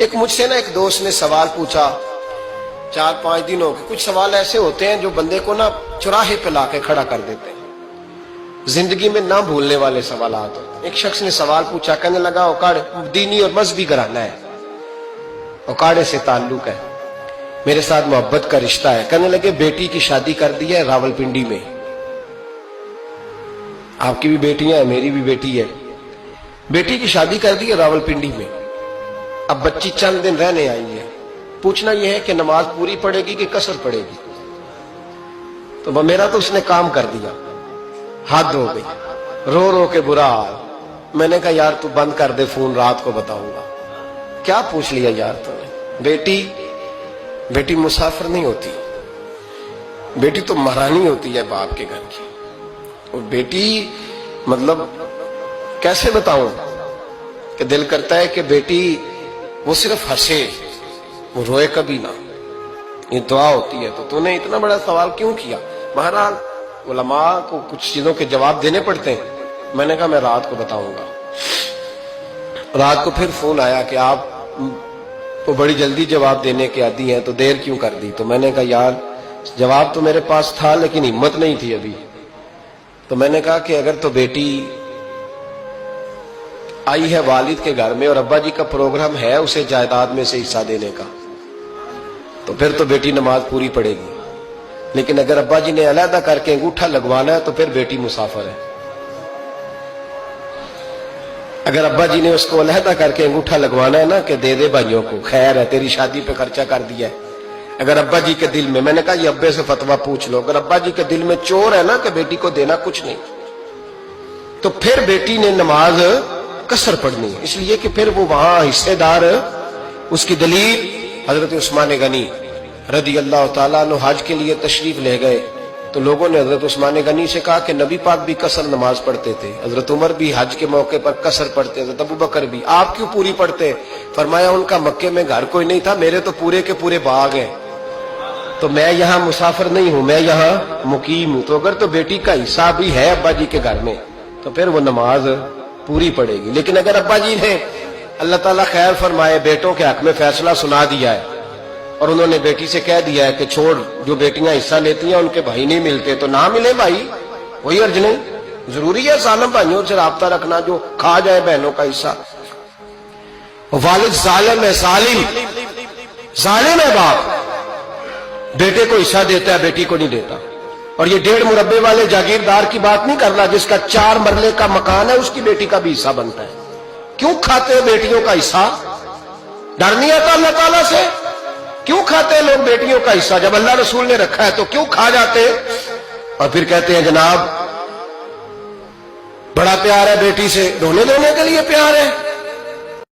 ایک مجھ سے ایک دوست نے سوال پوچھا 4-5 دنوں کے. کچھ سوال ایسے ہوتے ہیں جو بندے کو چوراہے پہ لا کے کھڑا کر دیتے ہیں, زندگی میں نہ بھولنے والے سوالات ہوتے ہیں. ایک شخص نے سوال پوچھا, کہنے لگا اوکاڑ دینی اور مذہبی گھرانہ ہے, اوکاڑے سے تعلق ہے, میرے ساتھ محبت کا رشتہ ہے. کہنے لگے بیٹی کی شادی کر دی ہے راولپنڈی میں. آپ کی بھی بیٹیاں ہیں, میری بھی بیٹی ہے. بیٹی کی شادی کر دی ہے راولپنڈی میں. اب بچی چند دن رہنے آئی ہے. پوچھنا یہ ہے کہ نماز پوری پڑے گی کہ قصر پڑے گی. تو میرا تو اس نے کام کر دیا, حد ہو گئی, رو رو کے برا حال. میں نے کہا یار تو بند کر دے فون, رات کو بتاؤں گا. کیا پوچھ لیا یار تو نے. بیٹی مسافر نہیں ہوتی, بیٹی تو مہرانی ہوتی ہے باپ کے گھر کی. اور بیٹی مطلب کیسے بتاؤں کہ دل کرتا ہے کہ بیٹی وہ صرف ہنسے, وہ روئے کبھی نہ. یہ دعا ہوتی ہے. تو نے اتنا بڑا سوال کیوں کیا؟ بہرحال علماء کو کچھ چیزوں کے جواب دینے پڑتے ہیں. میں نے کہا میں رات کو بتاؤں گا. رات کو پھر فون آیا کہ آپ کو بڑی جلدی جواب دینے کے عادی ہیں تو دیر کیوں کر دی. تو میں نے کہا یار جواب تو میرے پاس تھا لیکن ہمت نہیں تھی ابھی. تو میں نے کہا کہ اگر تو بیٹی آئی ہے والد کے گھر میں اور ابا جی کا پروگرام ہے اسے جائیداد میں سے حصہ دینے کا, تو پھر تو بیٹی نماز پوری پڑے گی. لیکن اگر ابا جی نے علیحدہ کر کے انگوٹھا لگوانا ہے تو پھر بیٹی مسافر ہے. اگر ابا جی نے اس کو علیحدہ کر کے انگوٹھا لگوانا ہے نا کہ دے دے بھائیوں کو, خیر ہے تیری شادی پہ خرچہ کر دیا ہے. اگر ابا جی کے دل میں نے کہا یہ ابے سے فتویٰ پوچھ لو, اگر ابا جی کے دل میں چور ہے نا کہ بیٹی کو دینا کچھ نہیں, تو پھر بیٹی نے نماز قصر پڑھنی ہے. اس لیے کہ پھر وہ وہاں حصے دار. اس کی دلیل حضرت عثمان غنی رضی اللہ تعالیٰ عنہ حج کے لیے تشریف لے گئے تو لوگوں نے حضرت عثمان غنی سے کہا کہ نبی پاک بھی قصر نماز پڑھتے تھے, حضرت عمر بھی حج کے موقع پر قصر پڑھتے, حضرت ابو بکر بھی, آپ کیوں پوری پڑھتے؟ فرمایا ان کا مکے میں گھر کوئی نہیں تھا, میرے تو پورے کے پورے باغ ہیں, تو میں یہاں مسافر نہیں ہوں, میں یہاں مقیم ہوں. تو اگر تو بیٹی کا حصہ بھی ہے ابا جی کے گھر میں تو پھر وہ نماز پوری پڑے گی. لیکن اگر ابا جی نے اللہ تعالیٰ خیر فرمائے بیٹوں کے حق میں فیصلہ سنا دیا ہے اور انہوں نے بیٹی سے کہہ دیا ہے کہ چھوڑ, جو بیٹیاں حصہ لیتی ہیں ان کے بھائی نہیں ملتے تو نہ ملے بھائی, وہی عرض نہیں. ضروری ہے ظالم بھائیوں سے رابطہ رکھنا جو کھا جائے بہنوں کا حصہ. والد ظالم ہے, ظالم ہے باپ, بیٹے کو حصہ دیتا ہے بیٹی کو نہیں دیتا. اور یہ 1.5 مربے والے جاگیردار کی بات نہیں کر رہا جس کا 4 مرلے کا مکان ہے, اس کی بیٹی کا بھی حصہ بنتا ہے. کیوں کھاتے بیٹیوں کا حصہ؟ ڈر نہیں آتا اللہ تعالیٰ سے؟ کیوں کھاتے لوگ بیٹیوں کا حصہ؟ جب اللہ رسول نے رکھا ہے تو کیوں کھا جاتے؟ اور پھر کہتے ہیں جناب بڑا پیار ہے بیٹی سے, رونے دھونے کے لیے پیار ہے.